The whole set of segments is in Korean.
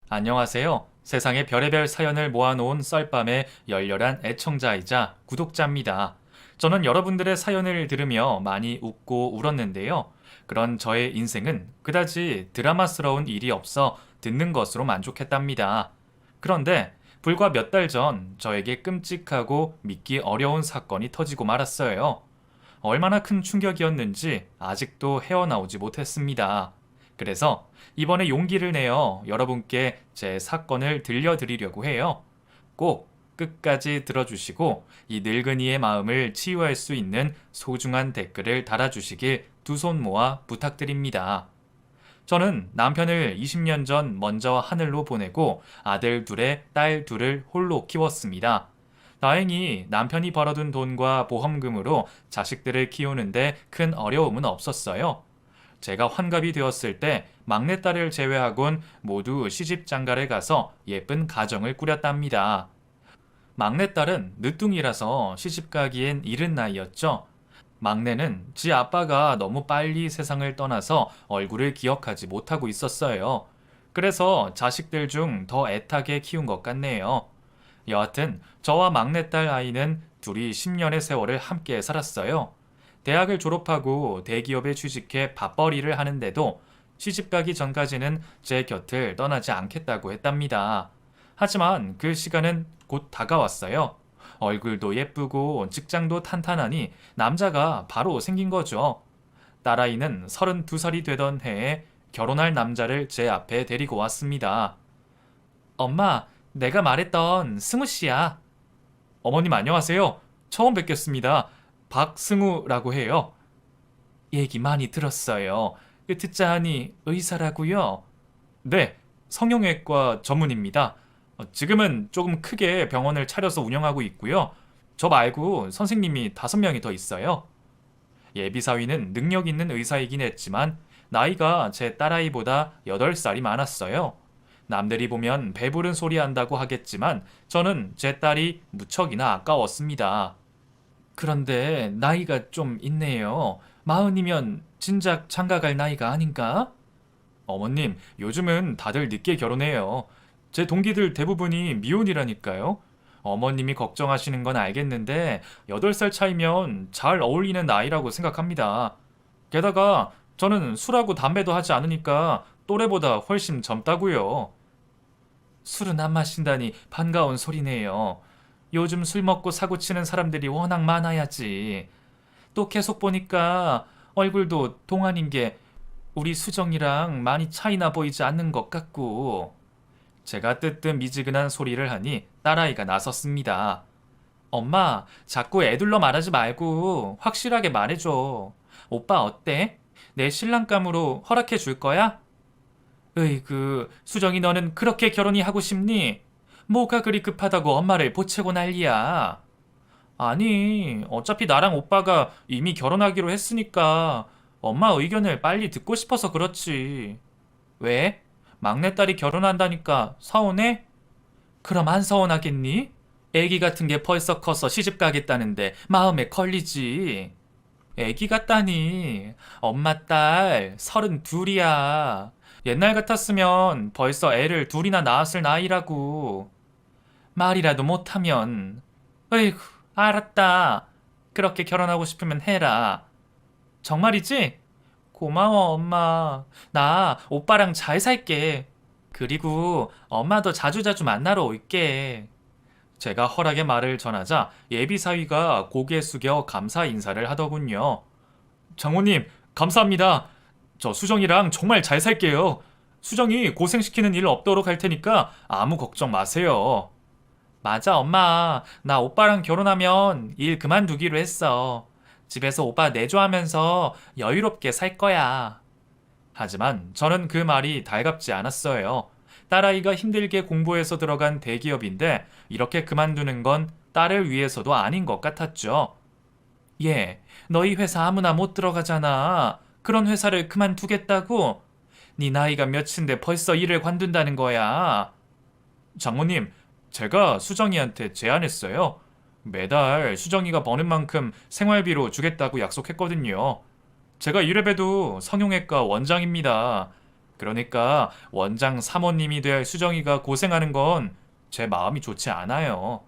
안녕하세요. 세상의 별의별 사연을 모아놓은 썰밤의 열렬한 애청자이자 구독자입니다. 저는 여러분들의 사연을 들으며 많이 웃고 울었는데요. 그런 저의 인생은 그다지 드라마스러운 일이 없어 듣는 것으로 만족했답니다. 그런데 불과 몇 달 전 저에게 끔찍하고 믿기 어려운 사건이 터지고 말았어요. 얼마나 큰 충격이었는지 아직도 헤어나오지 못했습니다. 그래서 이번에 용기를 내어 여러분께 제 사건을 들려드리려고 해요. 꼭 끝까지 들어주시고 이 늙은이의 마음을 치유할 수 있는 소중한 댓글을 달아주시길 두 손 모아 부탁드립니다. 저는 남편을 20년 전 먼저 하늘로 보내고 아들 둘에 딸 둘을 홀로 키웠습니다. 다행히 남편이 벌어둔 돈과 보험금으로 자식들을 키우는데 큰 어려움은 없었어요. 제가 환갑이 되었을 때 막내딸을 제외하곤 모두 시집 장가를 가서 예쁜 가정을 꾸렸답니다. 막내딸은 늦둥이라서 시집 가기엔 이른 나이였죠. 막내는 지 아빠가 너무 빨리 세상을 떠나서 얼굴을 기억하지 못하고 있었어요. 그래서 자식들 중 더 애타게 키운 것 같네요. 여하튼 저와 막내딸 아이는 둘이 10년의 세월을 함께 살았어요. 대학을 졸업하고 대기업에 취직해 밥벌이를 하는데도 시집가기 전까지는 제 곁을 떠나지 않겠다고 했답니다. 하지만 그 시간은 곧 다가왔어요. 얼굴도 예쁘고 직장도 탄탄하니 남자가 바로 생긴 거죠. 딸아이는 32살이 되던 해에 결혼할 남자를 제 앞에 데리고 왔습니다. 엄마, 내가 말했던 승우 씨야. 어머님 안녕하세요. 처음 뵙겠습니다. 박승우라고 해요. 얘기 많이 들었어요. 듣자 하니 의사라고요? 네, 성형외과 전문입니다. 지금은 조금 크게 병원을 차려서 운영하고 있고요. 저 말고 선생님이 5명이 더 있어요. 예비사위는 능력 있는 의사이긴 했지만 나이가 제 딸아이보다 8살이 많았어요. 남들이 보면 배부른 소리 한다고 하겠지만 저는 제 딸이 무척이나 아까웠습니다. 그런데 나이가 좀 있네요. 40이면 진작 장가갈 나이가 아닌가? 어머님, 요즘은 다들 늦게 결혼해요. 제 동기들 대부분이 미혼이라니까요. 어머님이 걱정하시는 건 알겠는데 8살 차이면 잘 어울리는 나이라고 생각합니다. 게다가 저는 술하고 담배도 하지 않으니까 또래보다 훨씬 젊다고요. 술은 안 마신다니 반가운 소리네요. 요즘 술 먹고 사고 치는 사람들이 워낙 많아야지. 또 계속 보니까 얼굴도 동안인 게 우리 수정이랑 많이 차이나 보이지 않는 것 같고. 제가 뜨뜻미지근한 소리를 하니 딸아이가 나섰습니다. 엄마, 자꾸 애둘러 말하지 말고 확실하게 말해줘. 오빠 어때? 내 신랑감으로 허락해 줄 거야? 으이그, 수정이 너는 그렇게 결혼이 하고 싶니? 뭐가 그리 급하다고 엄마를 보채고 난리야. 아니, 어차피 나랑 오빠가 이미 결혼하기로 했으니까 엄마 의견을 빨리 듣고 싶어서 그렇지. 왜? 막내딸이 결혼한다니까 서운해? 그럼 안 서운하겠니? 애기 같은 게 벌써 커서 시집 가겠다는데 마음에 걸리지. 애기 같다니. 엄마 딸 32이야. 옛날 같았으면 벌써 애를 둘이나 낳았을 나이라고. 말이라도 못하면. 어이구, 알았다. 그렇게 결혼하고 싶으면 해라. 정말이지? 고마워, 엄마. 나 오빠랑 잘 살게. 그리고 엄마도 자주자주 만나러 올게. 제가 허락의 말을 전하자 예비사위가 고개 숙여 감사 인사를 하더군요. 장모님, 감사합니다. 저 수정이랑 정말 잘 살게요. 수정이 고생시키는 일 없도록 할 테니까 아무 걱정 마세요. 맞아, 엄마. 나 오빠랑 결혼하면 일 그만두기로 했어. 집에서 오빠 내조하면서 여유롭게 살 거야. 하지만 저는 그 말이 달갑지 않았어요. 딸아이가 힘들게 공부해서 들어간 대기업인데 이렇게 그만두는 건 딸을 위해서도 아닌 것 같았죠. 얘, 너희 회사 아무나 못 들어가잖아. 그런 회사를 그만두겠다고? 네 나이가 몇인데 벌써 일을 관둔다는 거야. 장모님, 제가 수정이한테 제안했어요. 매달 수정이가 버는 만큼 생활비로 주겠다고 약속했거든요. 제가 이래봬도 성형외과 원장입니다. 그러니까 원장 사모님이 될 수정이가 고생하는 건 제 마음이 좋지 않아요.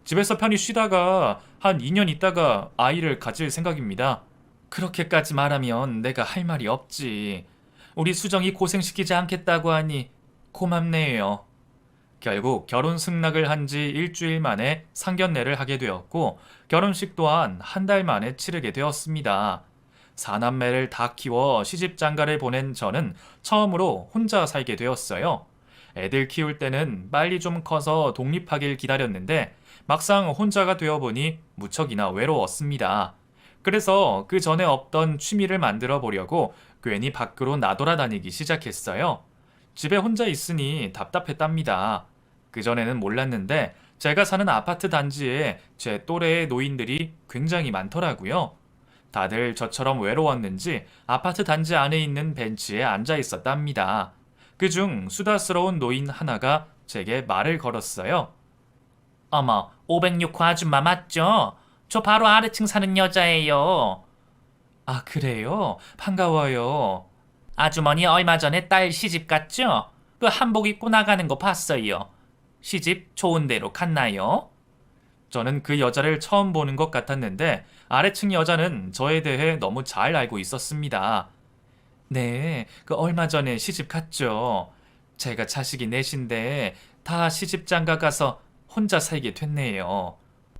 집에서 편히 쉬다가 한 2년 있다가 아이를 가질 생각입니다. 그렇게까지 말하면 내가 할 말이 없지. 우리 수정이 고생시키지 않겠다고 하니 고맙네요. 결국 결혼 승낙을 한 지 일주일 만에 상견례를 하게 되었고 결혼식 또한 한 달 만에 치르게 되었습니다. 사남매를 다 키워 시집 장가를 보낸 저는 처음으로 혼자 살게 되었어요. 애들 키울 때는 빨리 좀 커서 독립하길 기다렸는데 막상 혼자가 되어보니 무척이나 외로웠습니다. 그래서 그 전에 없던 취미를 만들어 보려고 괜히 밖으로 나돌아다니기 시작했어요. 집에 혼자 있으니 답답했답니다. 그전에는 몰랐는데 제가 사는 아파트 단지에 제 또래의 노인들이 굉장히 많더라고요. 다들 저처럼 외로웠는지 아파트 단지 안에 있는 벤치에 앉아 있었답니다. 그중 수다스러운 노인 하나가 제게 말을 걸었어요. 어머, 506호 아줌마 맞죠? 저 바로 아래층 사는 여자예요. 아, 그래요? 반가워요. 아주머니 얼마 전에 딸 시집 갔죠? 그 한복 입고 나가는 거 봤어요. 시집 좋은 데로 갔나요? 저는 그 여자를 처음 보는 것 같았는데 아래층 여자는 저에 대해 너무 잘 알고 있었습니다. 네, 그 얼마 전에 시집 갔죠. 제가 자식이 넷인데 다 시집 장가 가서 혼자 살게 됐네요.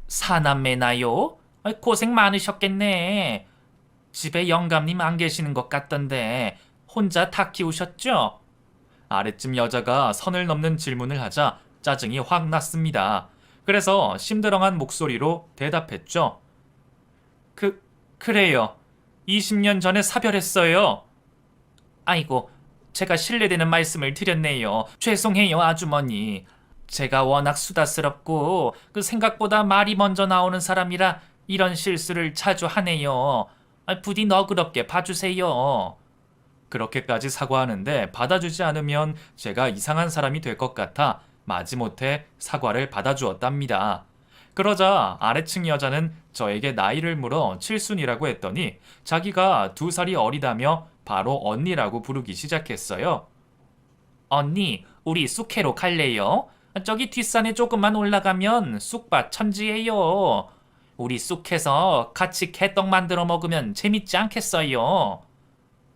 사남매나요? 고생 많으셨겠네. 집에 영감님 안 계시는 것 같던데 혼자 다 키우셨죠? 아래쯤 여자가 선을 넘는 질문을 하자 짜증이 확 났습니다. 그래서 심드렁한 목소리로 대답했죠. 그래요. 20년 전에 사별했어요. 아이고, 제가 실례되는 말씀을 드렸네요. 죄송해요, 아주머니. 제가 워낙 수다스럽고 그 생각보다 말이 먼저 나오는 사람이라 이런 실수를 자주 하네요. 부디 너그럽게 봐주세요. 그렇게까지 사과하는데 받아주지 않으면 제가 이상한 사람이 될 것 같아 마지못해 사과를 받아주었답니다. 그러자 아래층 여자는 저에게 나이를 물어 칠순이라고 했더니 자기가 2살이 어리다며 바로 언니라고 부르기 시작했어요. 언니, 우리 쑥캐로 갈래요? 저기 뒷산에 조금만 올라가면 쑥밭 천지예요. 우리 쑥해서 같이 개떡 만들어 먹으면 재밌지 않겠어요?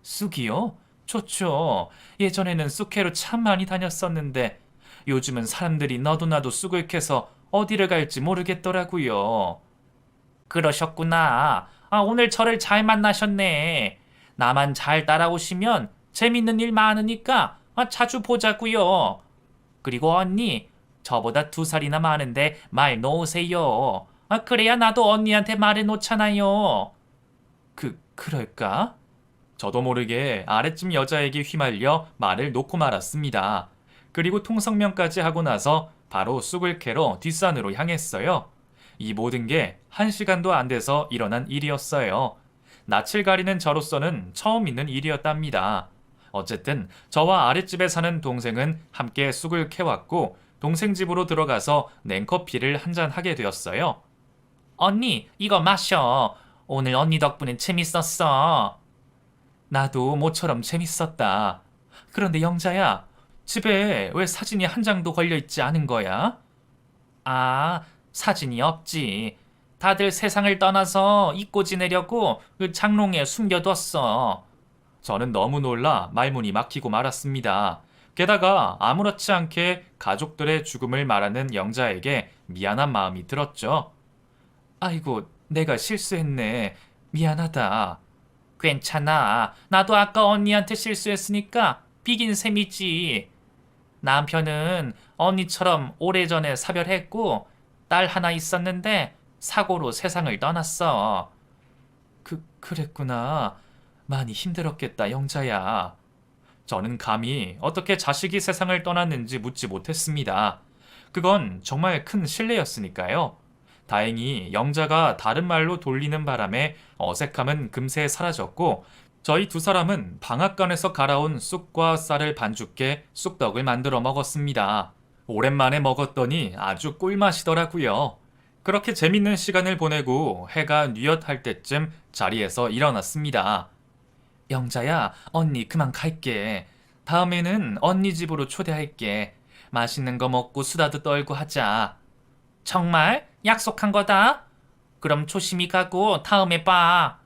쑥이요? 좋죠. 예전에는 쑥캐로 참 많이 다녔었는데 요즘은 사람들이 너도 나도 쑥을 캐서 어디를 갈지 모르겠더라고요. 그러셨구나. 오늘 저를 잘 만나셨네. 나만 잘 따라오시면 재밌는 일 많으니까 자주 보자고요. 그리고 언니, 저보다 2살이나 많은데 말 놓으세요. 그래야 나도 언니한테 말해 놓잖아요. 그럴까? 저도 모르게 아래쯤 여자에게 휘말려 말을 놓고 말았습니다. 그리고 통성명까지 하고 나서 바로 쑥을 캐러 뒷산으로 향했어요. 이 모든 게 1시간도 안 돼서 일어난 일이었어요. 낯을 가리는 저로서는 처음 있는 일이었답니다. 어쨌든 저와 아랫집에 사는 동생은 함께 쑥을 캐왔고 동생 집으로 들어가서 냉커피를 한잔 하게 되었어요. 언니, 이거 마셔. 오늘 언니 덕분에 재밌었어. 나도 모처럼 재밌었다. 그런데 영자야, 집에 왜 사진이 한 장도 걸려있지 않은 거야? 사진이 없지. 다들 세상을 떠나서 잊고 지내려고 그 장롱에 숨겨뒀어. 저는 너무 놀라 말문이 막히고 말았습니다. 게다가 아무렇지 않게 가족들의 죽음을 말하는 영자에게 미안한 마음이 들었죠. 아이고, 내가 실수했네. 미안하다. 괜찮아. 나도 아까 언니한테 실수했으니까 비긴 셈이지. 남편은 언니처럼 오래전에 사별했고 딸 하나 있었는데 사고로 세상을 떠났어. 그랬구나. 많이 힘들었겠다, 영자야. 저는 감히 어떻게 자식이 세상을 떠났는지 묻지 못했습니다. 그건 정말 큰 실례였으니까요. 다행히 영자가 다른 말로 돌리는 바람에 어색함은 금세 사라졌고 저희 두 사람은 방앗간에서 갈아온 쑥과 쌀을 반죽해 쑥떡을 만들어 먹었습니다. 오랜만에 먹었더니 아주 꿀맛이더라고요. 그렇게 재밌는 시간을 보내고 해가 뉘엿할 때쯤 자리에서 일어났습니다. 영자야, 언니 그만 갈게. 다음에는 언니 집으로 초대할게. 맛있는 거 먹고 수다도 떨고 하자. 정말? 약속한 거다? 그럼 조심히 가고 다음에 봐.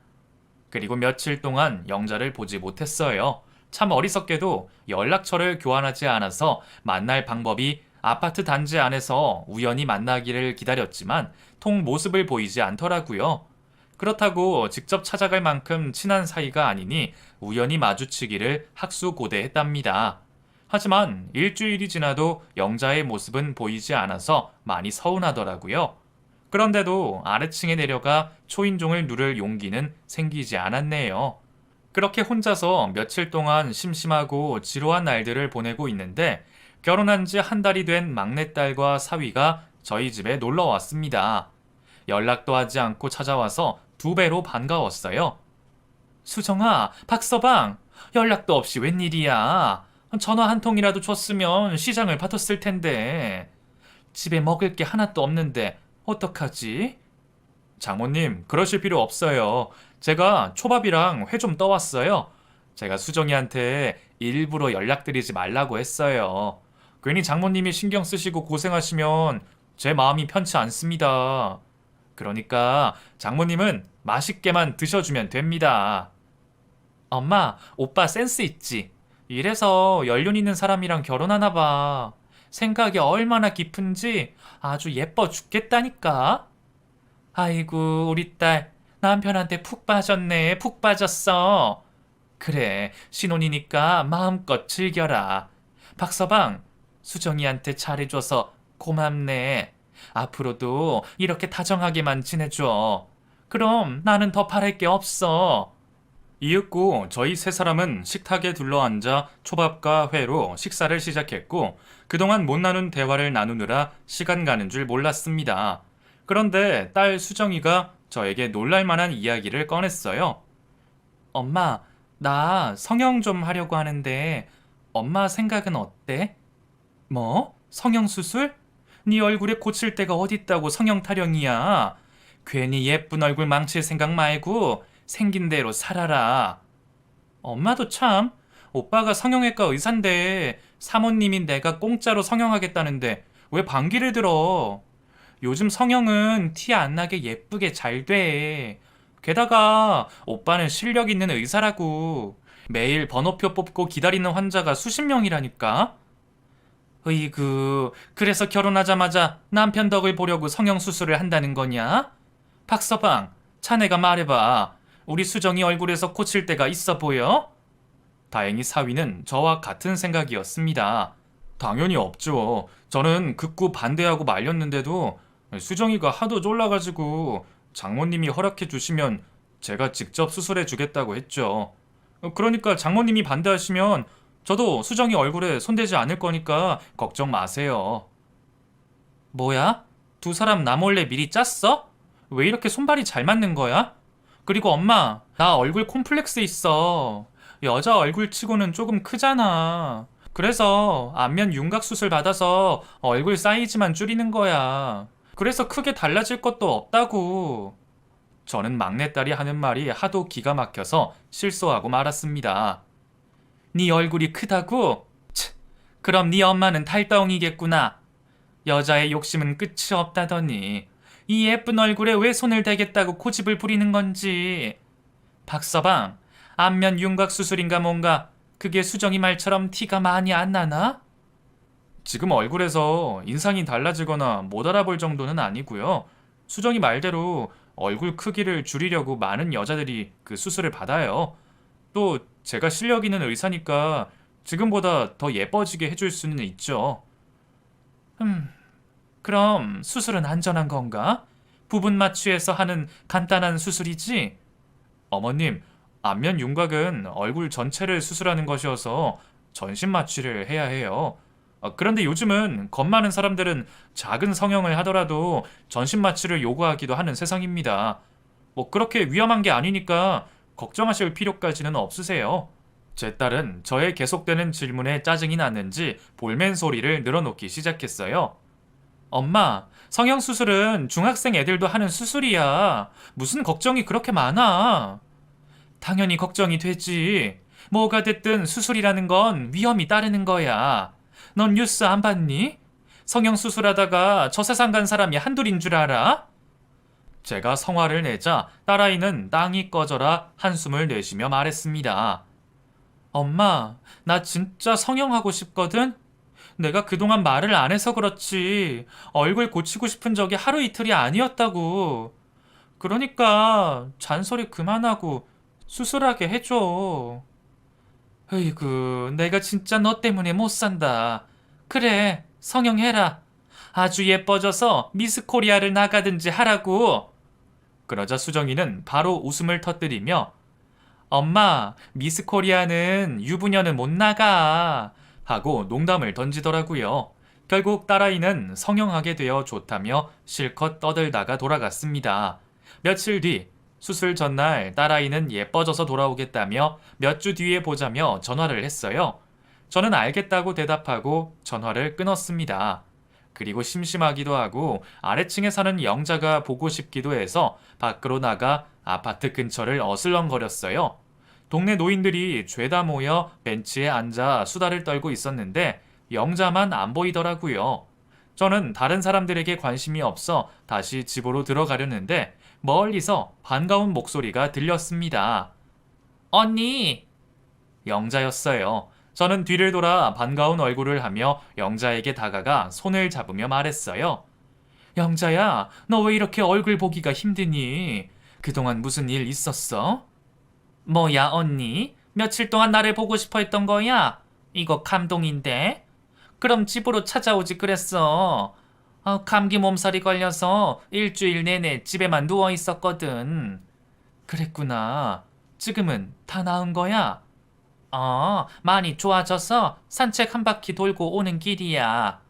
그리고 며칠 동안 영자를 보지 못했어요. 참 어리석게도 연락처를 교환하지 않아서 만날 방법이 아파트 단지 안에서 우연히 만나기를 기다렸지만 통 모습을 보이지 않더라고요. 그렇다고 직접 찾아갈 만큼 친한 사이가 아니니 우연히 마주치기를 학수고대했답니다. 하지만 일주일이 지나도 영자의 모습은 보이지 않아서 많이 서운하더라고요. 그런데도 아래층에 내려가 초인종을 누를 용기는 생기지 않았네요. 그렇게 혼자서 며칠 동안 심심하고 지루한 날들을 보내고 있는데 결혼한 지 한 달이 된 막내딸과 사위가 저희 집에 놀러 왔습니다. 연락도 하지 않고 찾아와서 두 배로 반가웠어요. 수정아, 박서방, 연락도 없이 웬일이야? 전화 한 통이라도 줬으면 시장을 받았을 텐데. 집에 먹을 게 하나도 없는데 어떡하지? 장모님, 그러실 필요 없어요. 제가 초밥이랑 회 좀 떠왔어요. 제가 수정이한테 일부러 연락드리지 말라고 했어요. 괜히 장모님이 신경 쓰시고 고생하시면 제 마음이 편치 않습니다. 그러니까 장모님은 맛있게만 드셔주면 됩니다. 엄마, 오빠 센스 있지? 이래서 연륜 있는 사람이랑 결혼하나 봐. 생각이 얼마나 깊은지 아주 예뻐 죽겠다니까. 아이고, 우리 딸 남편한테 푹 빠졌네. 푹 빠졌어. 그래, 신혼이니까 마음껏 즐겨라. 박서방, 수정이한테 잘해줘서 고맙네. 앞으로도 이렇게 다정하게만 지내줘. 그럼 나는 더 바랄 게 없어. 이윽고 저희 세 사람은 식탁에 둘러앉아 초밥과 회로 식사를 시작했고 그동안 못 나눈 대화를 나누느라 시간 가는 줄 몰랐습니다. 그런데 딸 수정이가 저에게 놀랄만한 이야기를 꺼냈어요. 엄마, 나 성형 좀 하려고 하는데 엄마 생각은 어때? 뭐? 성형수술? 네 얼굴에 고칠 데가 어딨다고 성형 타령이야. 괜히 예쁜 얼굴 망칠 생각 말고 생긴 대로 살아라. 엄마도 참, 오빠가 성형외과 의사인데 사모님인 내가 공짜로 성형하겠다는데 왜 반기를 들어? 요즘 성형은 티 안 나게 예쁘게 잘 돼. 게다가 오빠는 실력 있는 의사라고. 매일 번호표 뽑고 기다리는 환자가 수십 명이라니까. 으이구, 그래서 결혼하자마자 남편 덕을 보려고 성형수술을 한다는 거냐? 박서방, 자네가 말해봐. 우리 수정이 얼굴에서 고칠 데가 있어 보여? 다행히 사위는 저와 같은 생각이었습니다. 당연히 없죠. 저는 극구 반대하고 말렸는데도 수정이가 하도 졸라가지고 장모님이 허락해 주시면 제가 직접 수술해 주겠다고 했죠. 그러니까 장모님이 반대하시면 저도 수정이 얼굴에 손대지 않을 거니까 걱정 마세요. 뭐야? 두 사람 나 몰래 미리 짰어? 왜 이렇게 손발이 잘 맞는 거야? 그리고 엄마, 나 얼굴 콤플렉스 있어. 여자 얼굴 치고는 조금 크잖아. 그래서 안면 윤곽 수술 받아서 얼굴 사이즈만 줄이는 거야. 그래서 크게 달라질 것도 없다고. 저는 막내딸이 하는 말이 하도 기가 막혀서 실소하고 말았습니다. 네 얼굴이 크다고? 치, 그럼 네 엄마는 달덩이겠구나. 여자의 욕심은 끝이 없다더니 이 예쁜 얼굴에 왜 손을 대겠다고 고집을 부리는 건지. 박서방, 안면 윤곽 수술인가 뭔가 그게 수정이 말처럼 티가 많이 안 나나? 지금 얼굴에서 인상이 달라지거나 못 알아볼 정도는 아니고요. 수정이 말대로 얼굴 크기를 줄이려고 많은 여자들이 그 수술을 받아요. 또 제가 실력 있는 의사니까 지금보다 더 예뻐지게 해줄 수는 있죠. 그럼 수술은 안전한 건가? 부분 마취해서 하는 간단한 수술이지? 어머님, 안면 윤곽은 얼굴 전체를 수술하는 것이어서 전신 마취를 해야 해요. 그런데 요즘은 겁 많은 사람들은 작은 성형을 하더라도 전신 마취를 요구하기도 하는 세상입니다. 뭐 그렇게 위험한 게 아니니까 걱정하실 필요까지는 없으세요. 제 딸은 저의 계속되는 질문에 짜증이 났는지 볼멘 소리를 늘어놓기 시작했어요. 엄마, 성형수술은 중학생 애들도 하는 수술이야. 무슨 걱정이 그렇게 많아? 당연히 걱정이 되지. 뭐가 됐든 수술이라는 건 위험이 따르는 거야. 넌 뉴스 안 봤니? 성형 수술하다가 저 세상 간 사람이 한둘인 줄 알아? 제가 성화를 내자 딸아이는 땅이 꺼져라 한숨을 내쉬며 말했습니다. 엄마, 나 진짜 성형하고 싶거든? 내가 그동안 말을 안 해서 그렇지. 얼굴 고치고 싶은 적이 하루 이틀이 아니었다고. 그러니까 잔소리 그만하고 수술하게 해줘. 으이구, 내가 진짜 너 때문에 못 산다. 그래, 성형해라. 아주 예뻐져서 미스 코리아를 나가든지 하라고. 그러자 수정이는 바로 웃음을 터뜨리며 엄마, 미스 코리아는 유부녀는 못 나가. 하고 농담을 던지더라고요. 결국 딸아이는 성형하게 되어 좋다며 실컷 떠들다가 돌아갔습니다. 며칠 뒤, 수술 전날 딸아이는 예뻐져서 돌아오겠다며 몇 주 뒤에 보자며 전화를 했어요. 저는 알겠다고 대답하고 전화를 끊었습니다. 그리고 심심하기도 하고 아래층에 사는 영자가 보고 싶기도 해서 밖으로 나가 아파트 근처를 어슬렁거렸어요. 동네 노인들이 죄다 모여 벤치에 앉아 수다를 떨고 있었는데 영자만 안 보이더라고요. 저는 다른 사람들에게 관심이 없어 다시 집으로 들어가려는데 멀리서 반가운 목소리가 들렸습니다. 언니! 영자였어요. 저는 뒤를 돌아 반가운 얼굴을 하며 영자에게 다가가 손을 잡으며 말했어요. 영자야, 너 왜 이렇게 얼굴 보기가 힘드니? 그동안 무슨 일 있었어? 뭐야, 언니? 며칠 동안 나를 보고 싶어 했던 거야? 이거 감동인데? 그럼 집으로 찾아오지 그랬어. 감기 몸살이 걸려서 일주일 내내 집에만 누워 있었거든. 그랬구나. 지금은 다 나은 거야? 많이 좋아져서 산책 한 바퀴 돌고 오는 길이야.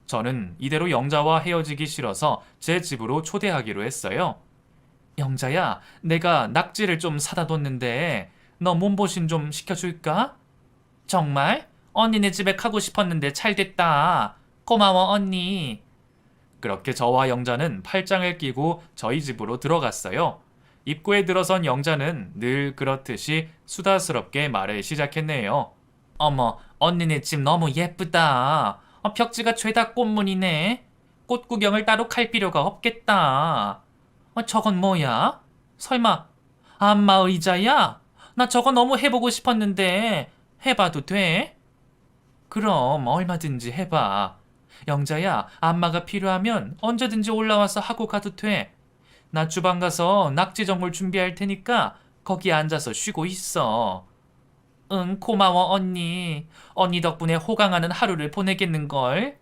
저는 이대로 영자와 헤어지기 싫어서 제 집으로 초대하기로 했어요. 영자야, 내가 낙지를 좀 사다 뒀는데 너 몸보신 좀 시켜줄까? 정말? 언니네 집에 가고 싶었는데 잘 됐다. 고마워, 언니. 그렇게 저와 영자는 팔짱을 끼고 저희 집으로 들어갔어요. 입구에 들어선 영자는 늘 그렇듯이 수다스럽게 말을 시작했네요. 어머, 언니네 집 너무 예쁘다. 벽지가 죄다 꽃무늬네. 꽃 구경을 따로 갈 필요가 없겠다. 저건 뭐야? 설마 안마 의자야? 나 저거 너무 해보고 싶었는데 해봐도 돼? 그럼 얼마든지 해봐. 영자야, 안마가 필요하면 언제든지 올라와서 하고 가도 돼. 나 주방 가서 낙지전골 준비할 테니까 거기 앉아서 쉬고 있어. 응, 고마워, 언니. 언니 덕분에 호강하는 하루를 보내겠는걸.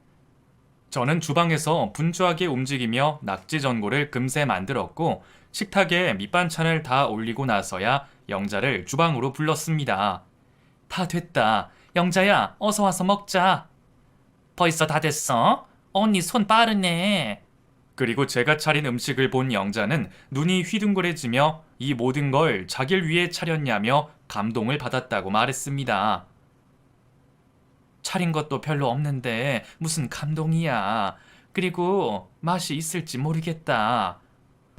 저는 주방에서 분주하게 움직이며 낙지전골을 금세 만들었고 식탁에 밑반찬을 다 올리고 나서야 영자를 주방으로 불렀습니다. 다 됐다. 영자야, 어서 와서 먹자. 벌써 다 됐어? 언니 손 빠르네. 그리고 제가 차린 음식을 본 영자는 눈이 휘둥그레지며 이 모든 걸 자길 위해 차렸냐며 감동을 받았다고 말했습니다. 차린 것도 별로 없는데 무슨 감동이야. 그리고 맛이 있을지 모르겠다.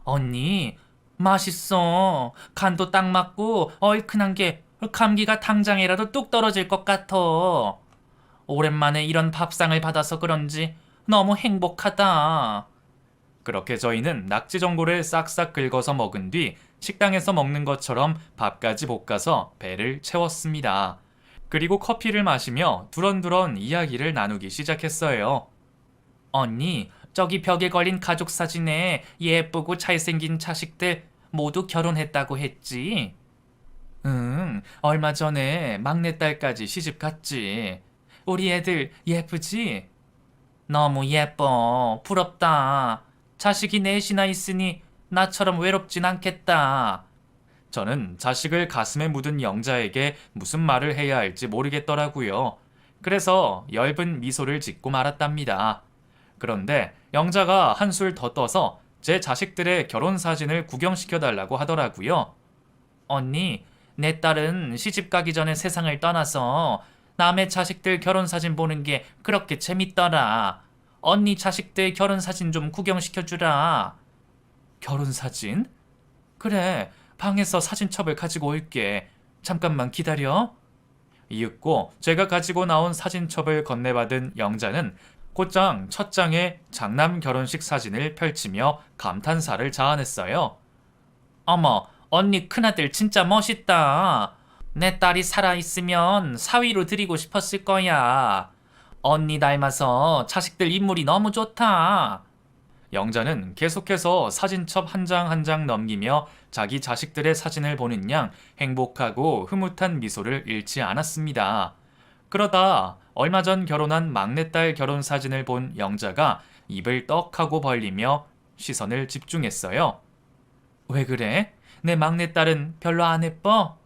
언니, 맛있어. 간도 딱 맞고 얼큰한 게 감기가 당장이라도 뚝 떨어질 것 같아. 오랜만에 이런 밥상을 받아서 그런지 너무 행복하다. 그렇게 저희는 낙지전골을 싹싹 긁어서 먹은 뒤 식당에서 먹는 것처럼 밥까지 볶아서 배를 채웠습니다. 그리고 커피를 마시며 두런두런 이야기를 나누기 시작했어요. 언니, 저기 벽에 걸린 가족 사진에 예쁘고 잘생긴 자식들 모두 결혼했다고 했지? 응, 얼마 전에 막내딸까지 시집 갔지. 우리 애들 예쁘지? 너무 예뻐. 부럽다. 자식이 넷이나 있으니 나처럼 외롭진 않겠다. 저는 자식을 가슴에 묻은 영자에게 무슨 말을 해야 할지 모르겠더라고요. 그래서 엷은 미소를 짓고 말았답니다. 그런데 영자가 한술 더 떠서 제 자식들의 결혼 사진을 구경시켜달라고 하더라고요. 언니, 내 딸은 시집 가기 전에 세상을 떠나서 남의 자식들 결혼 사진 보는 게 그렇게 재밌더라. 언니 자식들 결혼 사진 좀 구경시켜주라. 결혼 사진? 그래, 방에서 사진첩을 가지고 올게. 잠깐만 기다려. 이윽고 제가 가지고 나온 사진첩을 건네받은 영자는 곧장 첫 장에 장남 결혼식 사진을 펼치며 감탄사를 자아냈어요. 어머, 언니 큰아들 진짜 멋있다. 내 딸이 살아있으면 사위로 드리고 싶었을 거야. 언니 닮아서 자식들 인물이 너무 좋다. 영자는 계속해서 사진첩 한 장 한 장 넘기며 자기 자식들의 사진을 보는 양 행복하고 흐뭇한 미소를 잃지 않았습니다. 그러다 얼마 전 결혼한 막내딸 결혼 사진을 본 영자가 입을 떡하고 벌리며 시선을 집중했어요. 왜 그래? 내 막내딸은 별로 안 예뻐?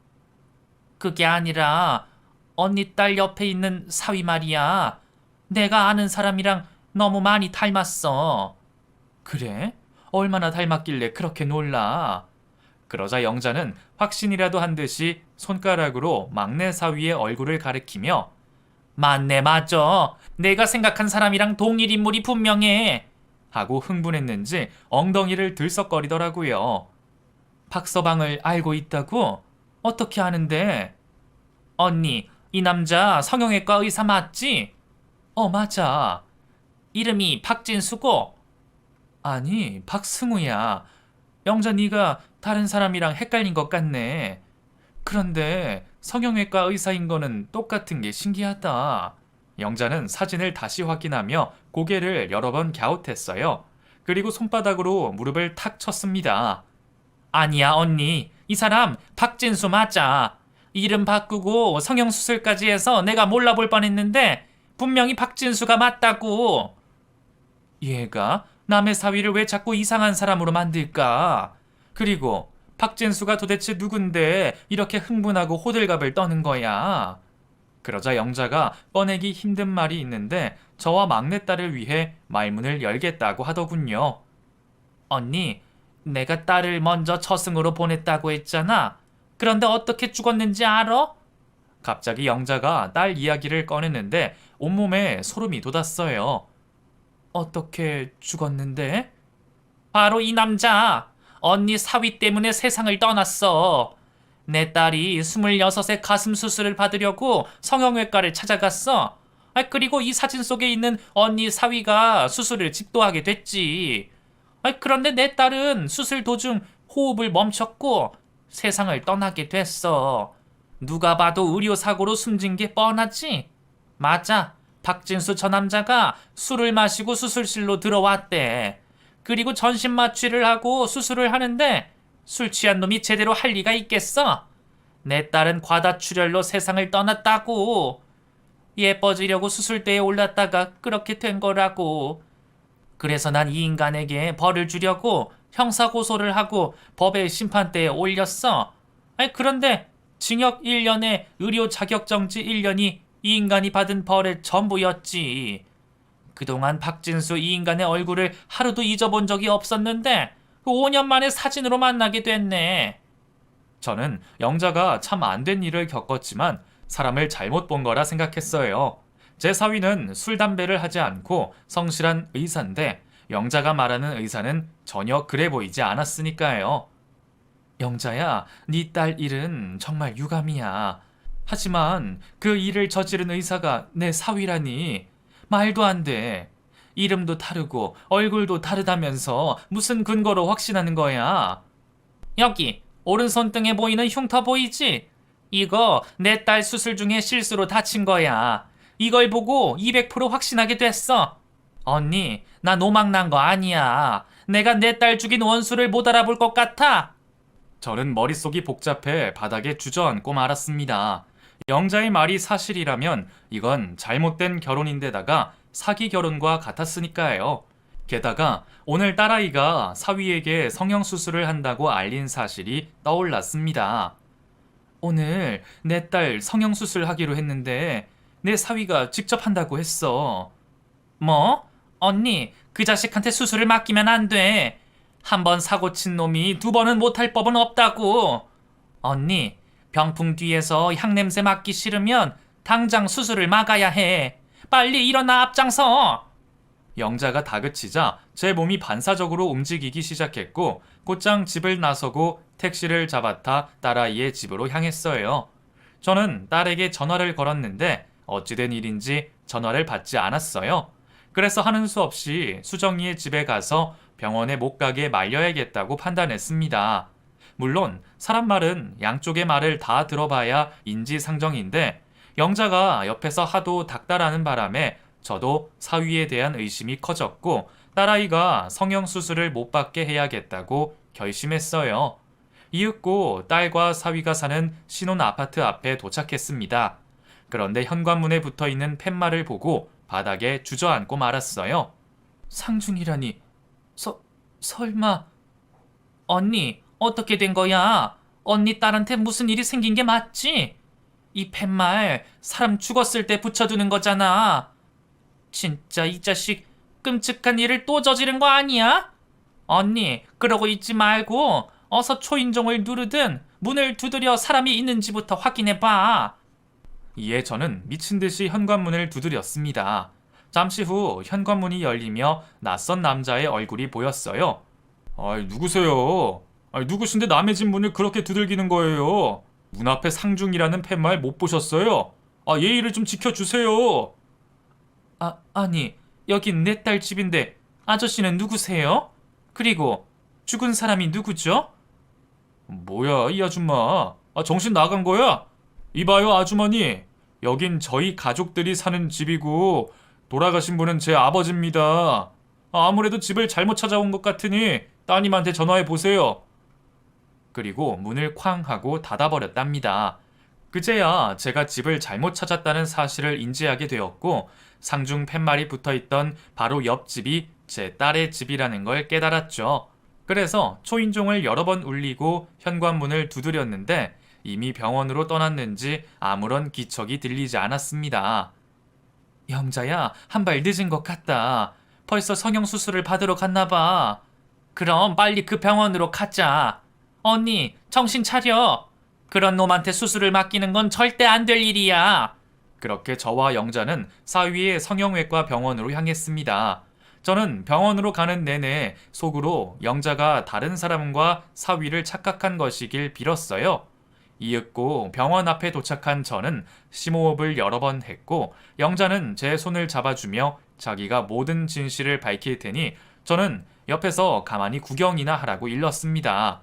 그게 아니라 언니 딸 옆에 있는 사위 말이야. 내가 아는 사람이랑 너무 많이 닮았어. 그래? 얼마나 닮았길래 그렇게 놀라? 그러자 영자는 확신이라도 한 듯이 손가락으로 막내 사위의 얼굴을 가리키며 맞네 맞아. 내가 생각한 사람이랑 동일 인물이 분명해. 하고 흥분했는지 엉덩이를 들썩거리더라고요. 박서방을 알고 있다고? 어떻게 아는데? 언니, 이 남자 성형외과 의사 맞지? 맞아. 이름이 박진수고? 아니, 박승우야. 영자 네가 다른 사람이랑 헷갈린 것 같네. 그런데 성형외과 의사인 거는 똑같은 게 신기하다. 영자는 사진을 다시 확인하며 고개를 여러 번 갸웃했어요. 그리고 손바닥으로 무릎을 탁 쳤습니다. 아니야, 언니. 이 사람 박진수 맞아. 이름 바꾸고 성형수술까지 해서 내가 몰라볼 뻔했는데 분명히 박진수가 맞다고. 얘가 남의 사위를 왜 자꾸 이상한 사람으로 만들까? 그리고 박진수가 도대체 누군데 이렇게 흥분하고 호들갑을 떠는 거야? 그러자 영자가 꺼내기 힘든 말이 있는데 저와 막내딸을 위해 말문을 열겠다고 하더군요. 언니, 내가 딸을 먼저 저승으로 보냈다고 했잖아. 그런데 어떻게 죽었는지 알아? 갑자기 영자가 딸 이야기를 꺼냈는데 온몸에 소름이 돋았어요. 어떻게 죽었는데? 바로 이 남자. 언니 사위 때문에 세상을 떠났어. 내 딸이 26에 가슴 수술을 받으려고 성형외과를 찾아갔어. 그리고 이 사진 속에 있는 언니 사위가 수술을 집도하게 됐지. 그런데 내 딸은 수술 도중 호흡을 멈췄고 세상을 떠나게 됐어. 누가 봐도 의료사고로 숨진 게 뻔하지? 맞아. 박진수 저 남자가 술을 마시고 수술실로 들어왔대. 그리고 전신 마취를 하고 수술을 하는데 술 취한 놈이 제대로 할 리가 있겠어? 내 딸은 과다출혈로 세상을 떠났다고. 예뻐지려고 수술대에 올랐다가 그렇게 된 거라고. 그래서 난 이 인간에게 벌을 주려고 형사고소를 하고 법의 심판대에 올렸어. 그런데 징역 1년에 의료 자격정지 1년이 이 인간이 받은 벌의 전부였지. 그동안 박진수 이 인간의 얼굴을 하루도 잊어본 적이 없었는데 5년 만에 사진으로 만나게 됐네. 저는 영자가 참 안 된 일을 겪었지만 사람을 잘못 본 거라 생각했어요. 제 사위는 술, 담배를 하지 않고 성실한 의사인데 영자가 말하는 의사는 전혀 그래 보이지 않았으니까요. 영자야, 네 딸 일은 정말 유감이야. 하지만 그 일을 저지른 의사가 내 사위라니 말도 안 돼. 이름도 다르고 얼굴도 다르다면서 무슨 근거로 확신하는 거야? 여기 오른손등에 보이는 흉터 보이지? 이거 내 딸 수술 중에 실수로 다친 거야. 이걸 보고 200% 확신하게 됐어. 언니, 나 노망난 거 아니야. 내가 내 딸 죽인 원수를 못 알아볼 것 같아. 저는 머릿속이 복잡해 바닥에 주저앉고 말았습니다. 영자의 말이 사실이라면 이건 잘못된 결혼인데다가 사기 결혼과 같았으니까요. 게다가 오늘 딸아이가 사위에게 성형수술을 한다고 알린 사실이 떠올랐습니다. 오늘 내 딸 성형수술 하기로 했는데 내 사위가 직접 한다고 했어. 뭐? 언니, 그 자식한테 수술을 맡기면 안 돼. 한 번 사고 친 놈이 2번은 못할 법은 없다고. 언니, 병풍 뒤에서 향냄새 맡기 싫으면 당장 수술을 막아야 해. 빨리 일어나 앞장서. 영자가 다그치자 제 몸이 반사적으로 움직이기 시작했고 곧장 집을 나서고 택시를 잡아타 딸아이의 집으로 향했어요. 저는 딸에게 전화를 걸었는데 어찌된 일인지 전화를 받지 않았어요. 그래서 하는 수 없이 수정이의 집에 가서 병원에 못 가게 말려야겠다고 판단했습니다. 물론 사람 말은 양쪽의 말을 다 들어봐야 인지상정인데 영자가 옆에서 하도 닥달하는 바람에 저도 사위에 대한 의심이 커졌고 딸아이가 성형수술을 못 받게 해야겠다고 결심했어요. 이윽고 딸과 사위가 사는 신혼 아파트 앞에 도착했습니다. 그런데 현관문에 붙어 있는 팻말을 보고 바닥에 주저앉고 말았어요. 상중이라니, 설마... 언니, 어떻게 된 거야? 언니 딸한테 무슨 일이 생긴 게 맞지? 이 팻말 사람 죽었을 때 붙여두는 거잖아. 진짜 이 자식 끔찍한 일을 또 저지른 거 아니야? 언니, 그러고 있지 말고 어서 초인종을 누르든 문을 두드려 사람이 있는지부터 확인해봐. 이에 저는 미친 듯이 현관문을 두드렸습니다. 잠시 후 현관문이 열리며 낯선 남자의 얼굴이 보였어요. 아이, 누구세요? 아이, 누구신데 남의 집 문을 그렇게 두들기는 거예요? 문 앞에 상중이라는 팻말 못 보셨어요? 아, 예의를 좀 지켜주세요. 아니, 여긴 내 딸 집인데 아저씨는 누구세요? 그리고 죽은 사람이 누구죠? 뭐야, 이 아줌마. 정신 나간 거야? 이봐요, 아주머니. 여긴 저희 가족들이 사는 집이고 돌아가신 분은 제 아버지입니다. 아무래도 집을 잘못 찾아온 것 같으니 따님한테 전화해 보세요. 그리고 문을 쾅 하고 닫아버렸답니다. 그제야 제가 집을 잘못 찾았다는 사실을 인지하게 되었고 상중 팻말이 붙어있던 바로 옆집이 제 딸의 집이라는 걸 깨달았죠. 그래서 초인종을 여러 번 울리고 현관문을 두드렸는데 이미 병원으로 떠났는지 아무런 기척이 들리지 않았습니다. 영자야, 한 발 늦은 것 같다. 벌써 성형수술을 받으러 갔나 봐. 그럼 빨리 그 병원으로 가자. 언니, 정신 차려. 그런 놈한테 수술을 맡기는 건 절대 안 될 일이야. 그렇게 저와 영자는 사위의 성형외과 병원으로 향했습니다. 저는 병원으로 가는 내내 속으로 영자가 다른 사람과 사위를 착각한 것이길 빌었어요. 이윽고 병원 앞에 도착한 저는 심호흡을 여러 번 했고 영자는 제 손을 잡아주며 자기가 모든 진실을 밝힐 테니 저는 옆에서 가만히 구경이나 하라고 일렀습니다.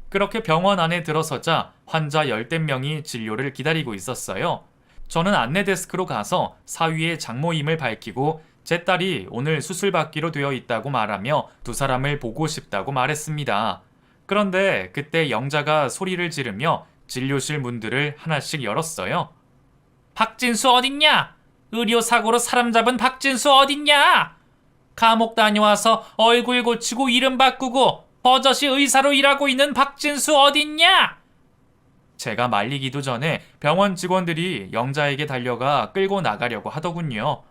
그렇게 병원 안에 들어서자 환자 열댓 명이 진료를 기다리고 있었어요. 저는 안내 데스크로 가서 사위의 장모임을 밝히고 제 딸이 오늘 수술받기로 되어 있다고 말하며 두 사람을 보고 싶다고 말했습니다. 그런데 그때 영자가 소리를 지르며 진료실 문들을 하나씩 열었어요. 박진수 어딨냐? 의료사고로 사람 잡은 박진수 어딨냐? 감옥 다녀와서 얼굴 고치고 이름 바꾸고 버젓이 의사로 일하고 있는 박진수 어딨냐? 제가 말리기도 전에 병원 직원들이 영자에게 달려가 끌고 나가려고 하더군요.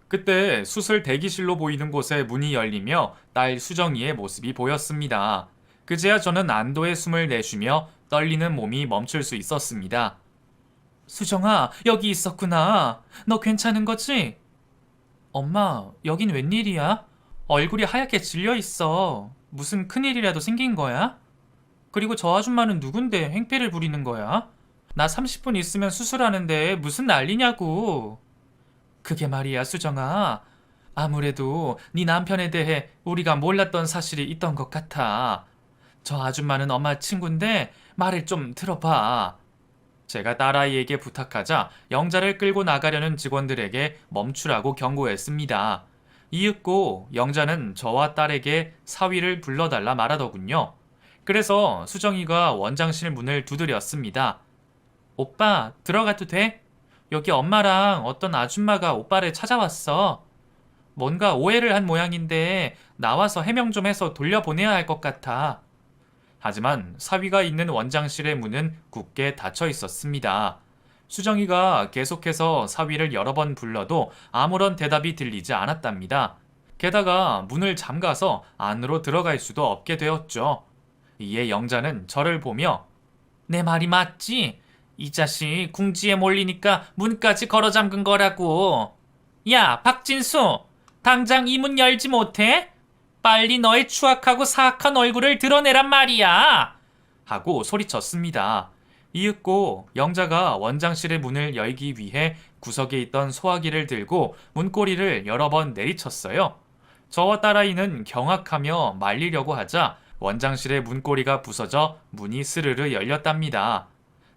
그때 수술 대기실로 보이는 곳에 문이 열리며 딸 수정이의 모습이 보였습니다. 그제야 저는 안도의 숨을 내쉬며 떨리는 몸이 멈출 수 있었습니다. 수정아, 여기 있었구나. 너 괜찮은 거지? 엄마, 여긴 웬일이야? 얼굴이 하얗게 질려 있어. 무슨 큰일이라도 생긴 거야? 그리고 저 아줌마는 누군데 행패를 부리는 거야? 나 30분 있으면 수술하는데 무슨 난리냐고. 그게 말이야, 수정아. 아무래도 네 남편에 대해 우리가 몰랐던 사실이 있던 것 같아. 저 아줌마는 엄마 친구인데 말을 좀 들어봐. 제가 딸아이에게 부탁하자 영자를 끌고 나가려는 직원들에게 멈추라고 경고했습니다. 이윽고 영자는 저와 딸에게 사위를 불러달라 말하더군요. 그래서 수정이가 원장실 문을 두드렸습니다. 오빠, 들어가도 돼? 여기 엄마랑 어떤 아줌마가 오빠를 찾아왔어. 뭔가 오해를 한 모양인데 나와서 해명 좀 해서 돌려보내야 할 것 같아. 하지만 사위가 있는 원장실의 문은 굳게 닫혀 있었습니다. 수정이가 계속해서 사위를 여러 번 불러도 아무런 대답이 들리지 않았답니다. 게다가 문을 잠가서 안으로 들어갈 수도 없게 되었죠. 이에 영자는 저를 보며 내 말이 맞지? 이 자식 궁지에 몰리니까 문까지 걸어 잠근 거라고. 야, 박진수! 당장 이 문 열지 못해? 빨리 너의 추악하고 사악한 얼굴을 드러내란 말이야! 하고 소리쳤습니다. 이윽고 영자가 원장실의 문을 열기 위해 구석에 있던 소화기를 들고 문고리를 여러 번 내리쳤어요. 저와 딸아이는 경악하며 말리려고 하자 원장실의 문고리가 부서져 문이 스르르 열렸답니다.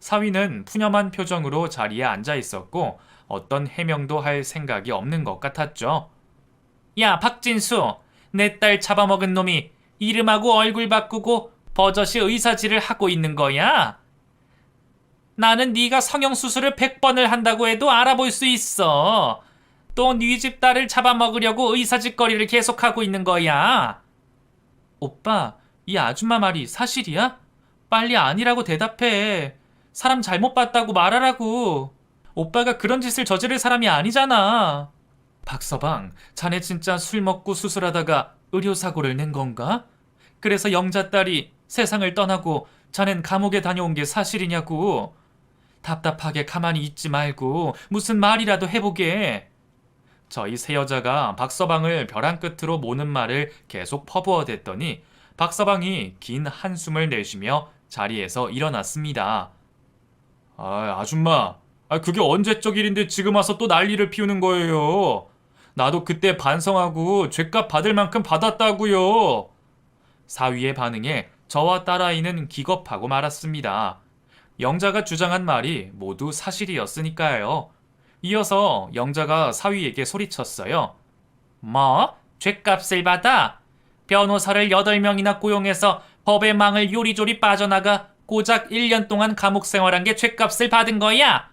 사위는 푸념한 표정으로 자리에 앉아 있었고 어떤 해명도 할 생각이 없는 것 같았죠. 야, 박진수! 내 딸 잡아먹은 놈이 이름하고 얼굴 바꾸고 버젓이 의사질을 하고 있는 거야? 나는 네가 성형수술을 100번을 한다고 해도 알아볼 수 있어. 또 네 집 딸을 잡아먹으려고 의사짓거리를 계속하고 있는 거야. 오빠, 이 아줌마 말이 사실이야? 빨리 아니라고 대답해. 사람 잘못 봤다고 말하라고. 오빠가 그런 짓을 저지를 사람이 아니잖아. 박서방, 자네 진짜 술 먹고 수술하다가 의료사고를 낸 건가? 그래서 영자 딸이 세상을 떠나고 자넨 감옥에 다녀온 게 사실이냐고. 답답하게 가만히 있지 말고 무슨 말이라도 해보게. 저희 세 여자가 박서방을 벼랑 끝으로 모는 말을 계속 퍼부어댔더니 박서방이 긴 한숨을 내쉬며 자리에서 일어났습니다. 아줌마, 그게 언제적 일인데 지금 와서 또 난리를 피우는 거예요. 나도 그때 반성하고 죗값 받을 만큼 받았다고요. 사위의 반응에 저와 딸아이는 기겁하고 말았습니다. 영자가 주장한 말이 모두 사실이었으니까요. 이어서 영자가 사위에게 소리쳤어요. 뭐? 죗값을 받아? 변호사를 8명이나 고용해서 법의 망을 요리조리 빠져나가 고작 1년 동안 감옥 생활한 게 죗값을 받은 거야?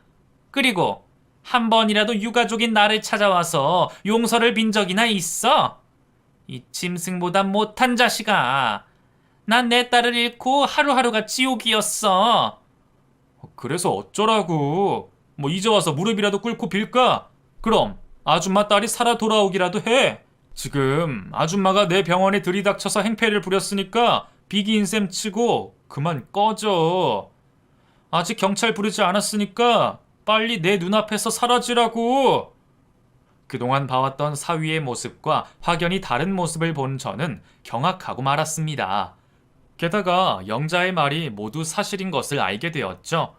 그리고 한 번이라도 유가족인 나를 찾아와서 용서를 빈 적이나 있어? 이 짐승보다 못한 자식아. 난 내 딸을 잃고 하루하루가 지옥이었어. 그래서 어쩌라고. 뭐 이제 와서 무릎이라도 꿇고 빌까? 그럼 아줌마 딸이 살아 돌아오기라도 해. 지금 아줌마가 내 병원에 들이닥쳐서 행패를 부렸으니까 비기인 셈 치고 그만 꺼져. 아직 경찰 부르지 않았으니까 빨리 내 눈앞에서 사라지라고. 그동안 봐왔던 사위의 모습과 확연히 다른 모습을 본 저는 경악하고 말았습니다. 게다가 영자의 말이 모두 사실인 것을 알게 되었죠.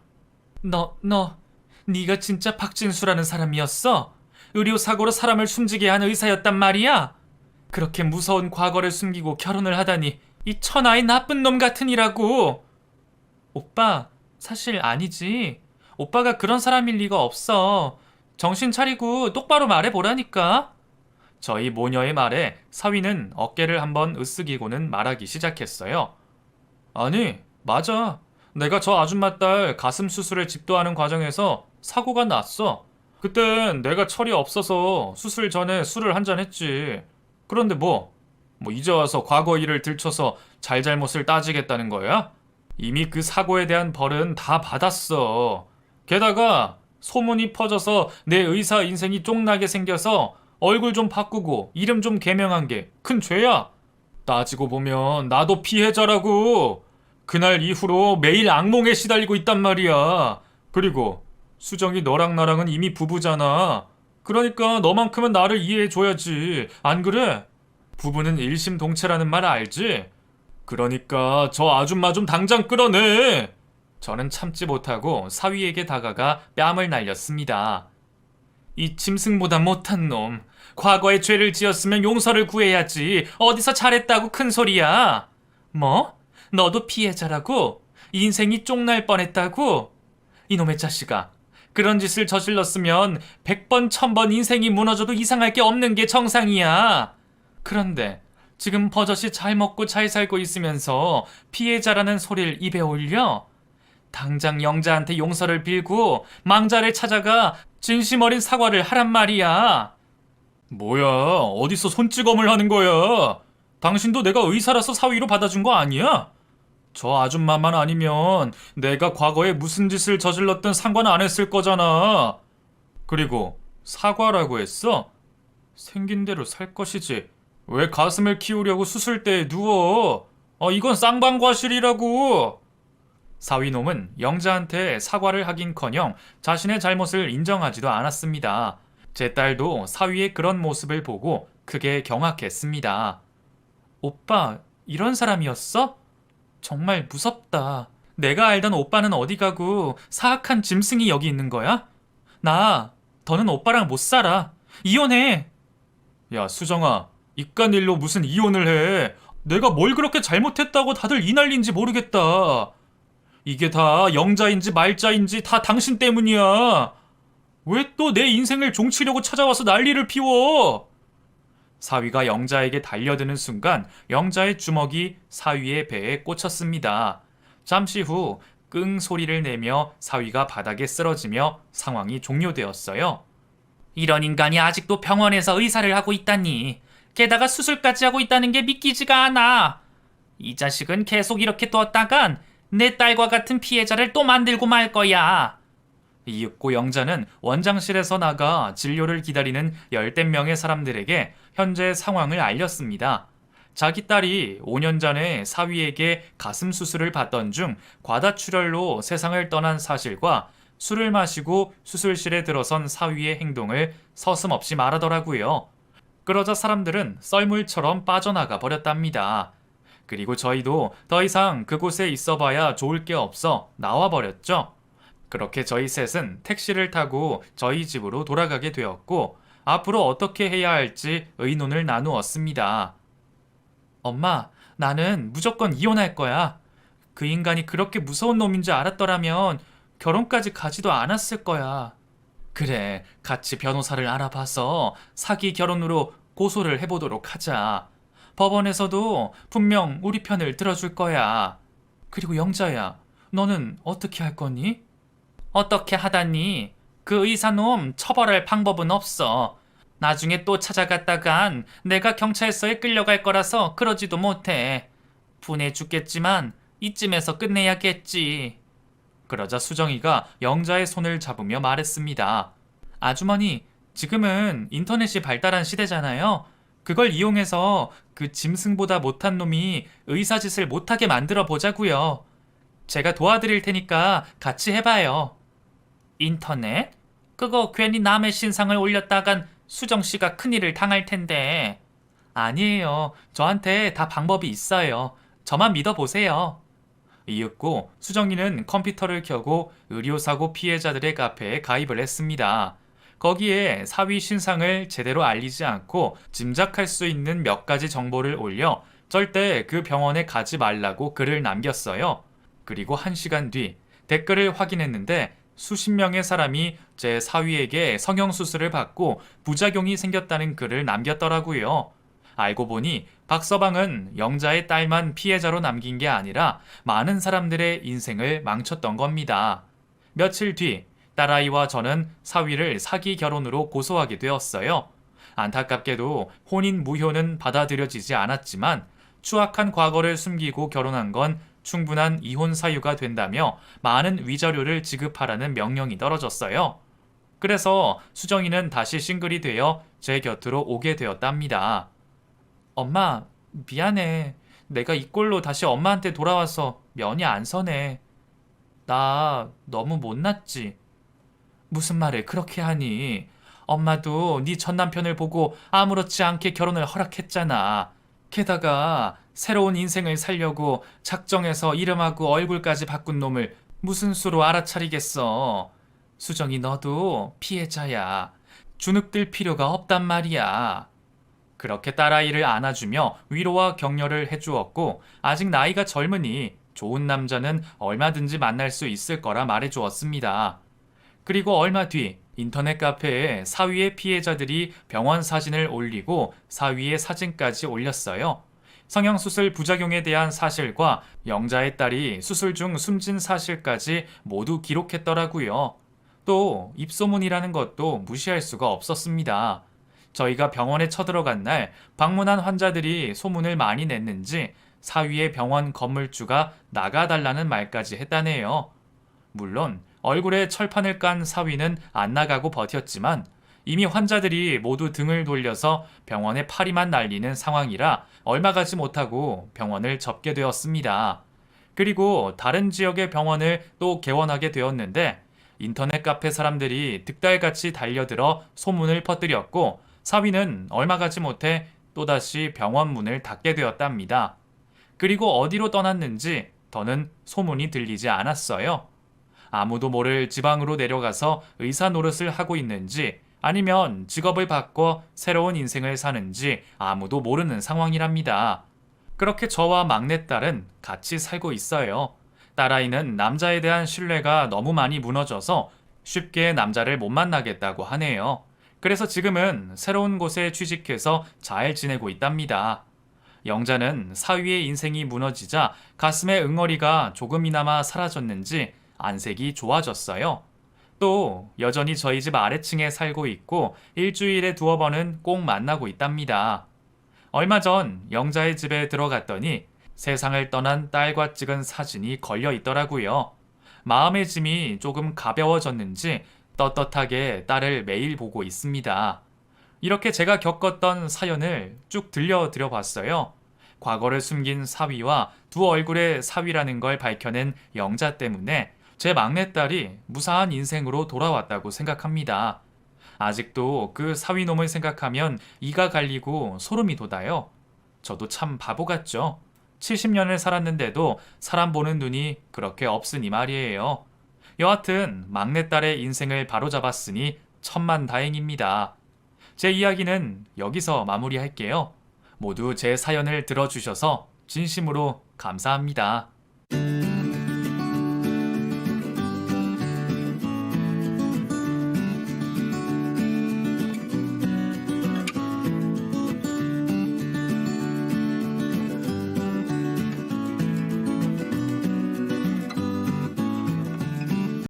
네가 진짜 박진수라는 사람이었어? 의료사고로 사람을 숨지게 한 의사였단 말이야? 그렇게 무서운 과거를 숨기고 결혼을 하다니 이 천하의 나쁜 놈 같으니라고. 오빠, 사실 아니지. 오빠가 그런 사람일 리가 없어. 정신 차리고 똑바로 말해보라니까. 저희 모녀의 말에 사위는 어깨를 한번 으쓱이고는 말하기 시작했어요. 아니, 맞아. 내가 저 아줌마 딸 가슴 수술을 집도하는 과정에서 사고가 났어. 그땐 내가 철이 없어서 수술 전에 술을 한잔 했지. 그런데 뭐 이제 와서 과거 일을 들춰서 잘잘못을 따지겠다는 거야? 이미 그 사고에 대한 벌은 다 받았어. 게다가 소문이 퍼져서 내 의사 인생이 쫑나게 생겨서 얼굴 좀 바꾸고 이름 좀 개명한 게 큰 죄야. 따지고 보면 나도 피해자라고. 그날 이후로 매일 악몽에 시달리고 있단 말이야. 그리고 수정이 너랑 나랑은 이미 부부잖아. 그러니까 너만큼은 나를 이해해줘야지. 안 그래? 부부는 일심동체라는 말 알지? 그러니까 저 아줌마 좀 당장 끌어내. 저는 참지 못하고 사위에게 다가가 뺨을 날렸습니다. 이 짐승보다 못한 놈. 과거에 죄를 지었으면 용서를 구해야지. 어디서 잘했다고 큰 소리야. 뭐? 너도 피해자라고? 인생이 쫑날 뻔했다고? 이놈의 자식아. 그런 짓을 저질렀으면 100번 1000번 인생이 무너져도 이상할 게 없는 게 정상이야. 그런데 지금 버젓이 잘 먹고 잘 살고 있으면서 피해자라는 소리를 입에 올려? 당장 영자한테 용서를 빌고 망자를 찾아가 진심 어린 사과를 하란 말이야. 뭐야, 어디서 손찌검을 하는 거야? 당신도 내가 의사라서 사위로 받아준 거 아니야? 저 아줌마만 아니면 내가 과거에 무슨 짓을 저질렀든 상관 안 했을 거잖아. 그리고 사과라고 했어? 생긴 대로 살 것이지. 왜 가슴을 키우려고 수술대에 누워? 이건 쌍방과실이라고. 사위놈은 영자한테 사과를 하긴커녕 자신의 잘못을 인정하지도 않았습니다. 제 딸도 사위의 그런 모습을 보고 크게 경악했습니다. 오빠, 이런 사람이었어? 정말 무섭다. 내가 알던 오빠는 어디 가고 사악한 짐승이 여기 있는 거야? 더는 오빠랑 못 살아. 이혼해. 야, 수정아, 이깟 일로 무슨 이혼을 해? 내가 뭘 그렇게 잘못했다고 다들 이 난리인지 모르겠다. 이게 다 영자인지 말자인지 다 당신 때문이야. 왜 또 내 인생을 종치려고 찾아와서 난리를 피워? 사위가 영자에게 달려드는 순간 영자의 주먹이 사위의 배에 꽂혔습니다. 잠시 후 끙 소리를 내며 사위가 바닥에 쓰러지며 상황이 종료되었어요. 이런 인간이 아직도 병원에서 의사를 하고 있다니. 게다가 수술까지 하고 있다는 게 믿기지가 않아. 이 자식은 계속 이렇게 뒀다간 내 딸과 같은 피해자를 또 만들고 말 거야. 이윽고 영자는 원장실에서 나가 진료를 기다리는 열댓 명의 사람들에게 현재 상황을 알렸습니다. 자기 딸이 5년 전에 사위에게 가슴 수술을 받던 중 과다출혈로 세상을 떠난 사실과 술을 마시고 수술실에 들어선 사위의 행동을 서슴없이 말하더라고요. 그러자 사람들은 썰물처럼 빠져나가 버렸답니다. 그리고 저희도 더 이상 그곳에 있어봐야 좋을 게 없어 나와버렸죠. 그렇게 저희 셋은 택시를 타고 저희 집으로 돌아가게 되었고 앞으로 어떻게 해야 할지 의논을 나누었습니다. 엄마, 나는 무조건 이혼할 거야. 그 인간이 그렇게 무서운 놈인 줄 알았더라면 결혼까지 가지도 않았을 거야. 그래, 같이 변호사를 알아봐서 사기 결혼으로 고소를 해보도록 하자. 법원에서도 분명 우리 편을 들어줄 거야. 그리고 영자야, 너는 어떻게 할 거니? 어떻게 하다니? 그 의사놈 처벌할 방법은 없어. 나중에 또 찾아갔다간 내가 경찰서에 끌려갈 거라서 그러지도 못해. 분해 죽겠지만 이쯤에서 끝내야겠지. 그러자 수정이가 영자의 손을 잡으며 말했습니다. 아주머니, 지금은 인터넷이 발달한 시대잖아요. 그걸 이용해서 그 짐승보다 못한 놈이 의사짓을 못하게 만들어 보자고요. 제가 도와드릴 테니까 같이 해봐요. 인터넷? 그거 괜히 남의 신상을 올렸다간 수정씨가 큰일을 당할 텐데. 아니에요. 저한테 다 방법이 있어요. 저만 믿어보세요. 이윽고 수정이는 컴퓨터를 켜고 의료사고 피해자들의 카페에 가입을 했습니다. 거기에 사위 신상을 제대로 알리지 않고 짐작할 수 있는 몇 가지 정보를 올려 절대 그 병원에 가지 말라고 글을 남겼어요. 그리고 1시간 뒤 댓글을 확인했는데 수십 명의 사람이 제 사위에게 성형수술을 받고 부작용이 생겼다는 글을 남겼더라고요. 알고 보니 박서방은 영자의 딸만 피해자로 남긴 게 아니라 많은 사람들의 인생을 망쳤던 겁니다. 며칠 뒤 딸아이와 저는 사위를 사기 결혼으로 고소하게 되었어요. 안타깝게도 혼인 무효는 받아들여지지 않았지만 추악한 과거를 숨기고 결혼한 건 충분한 이혼 사유가 된다며 많은 위자료를 지급하라는 명령이 떨어졌어요. 그래서 수정이는 다시 싱글이 되어 제 곁으로 오게 되었답니다. 엄마, 미안해. 내가 이 꼴로 다시 엄마한테 돌아와서 면이 안 서네. 나 너무 못났지. 무슨 말을 그렇게 하니? 엄마도 네 전 남편을 보고 아무렇지 않게 결혼을 허락했잖아. 게다가 새로운 인생을 살려고 작정해서 이름하고 얼굴까지 바꾼 놈을 무슨 수로 알아차리겠어. 수정이 너도 피해자야. 주눅들 필요가 없단 말이야. 그렇게 딸아이를 안아주며 위로와 격려를 해주었고 아직 나이가 젊으니 좋은 남자는 얼마든지 만날 수 있을 거라 말해주었습니다. 그리고 얼마 뒤 인터넷 카페에 사위의 피해자들이 병원 사진을 올리고 사위의 사진까지 올렸어요. 성형수술 부작용에 대한 사실과 영자의 딸이 수술 중 숨진 사실까지 모두 기록했더라고요. 또 입소문이라는 것도 무시할 수가 없었습니다. 저희가 병원에 쳐들어간 날 방문한 환자들이 소문을 많이 냈는지 사위의 병원 건물주가 나가달라는 말까지 했다네요. 물론 얼굴에 철판을 깐 사위는 안 나가고 버텼지만 이미 환자들이 모두 등을 돌려서 병원에 파리만 날리는 상황이라 얼마 가지 못하고 병원을 접게 되었습니다. 그리고 다른 지역의 병원을 또 개원하게 되었는데 인터넷 카페 사람들이 득달같이 달려들어 소문을 퍼뜨렸고 사위는 얼마 가지 못해 또다시 병원 문을 닫게 되었답니다. 그리고 어디로 떠났는지 더는 소문이 들리지 않았어요. 아무도 모를 지방으로 내려가서 의사 노릇을 하고 있는지 아니면 직업을 바꿔 새로운 인생을 사는지 아무도 모르는 상황이랍니다. 그렇게 저와 막내딸은 같이 살고 있어요. 딸아이는 남자에 대한 신뢰가 너무 많이 무너져서 쉽게 남자를 못 만나겠다고 하네요. 그래서 지금은 새로운 곳에 취직해서 잘 지내고 있답니다. 영자는 사위의 인생이 무너지자 가슴의 응어리가 조금이나마 사라졌는지 안색이 좋아졌어요. 또 여전히 저희 집 아래층에 살고 있고 일주일에 두어 번은 꼭 만나고 있답니다. 얼마 전 영자의 집에 들어갔더니 세상을 떠난 딸과 찍은 사진이 걸려 있더라고요. 마음의 짐이 조금 가벼워졌는지 떳떳하게 딸을 매일 보고 있습니다. 이렇게 제가 겪었던 사연을 쭉 들려드려 봤어요. 과거를 숨긴 사위와 두 얼굴의 사위라는 걸 밝혀낸 영자 때문에 제 막내딸이 무사한 인생으로 돌아왔다고 생각합니다. 아직도 그 사위놈을 생각하면 이가 갈리고 소름이 돋아요. 저도 참 바보 같죠? 70년을 살았는데도 사람 보는 눈이 그렇게 없으니 말이에요. 여하튼 막내딸의 인생을 바로잡았으니 천만다행입니다. 제 이야기는 여기서 마무리할게요. 모두 제 사연을 들어주셔서 진심으로 감사합니다.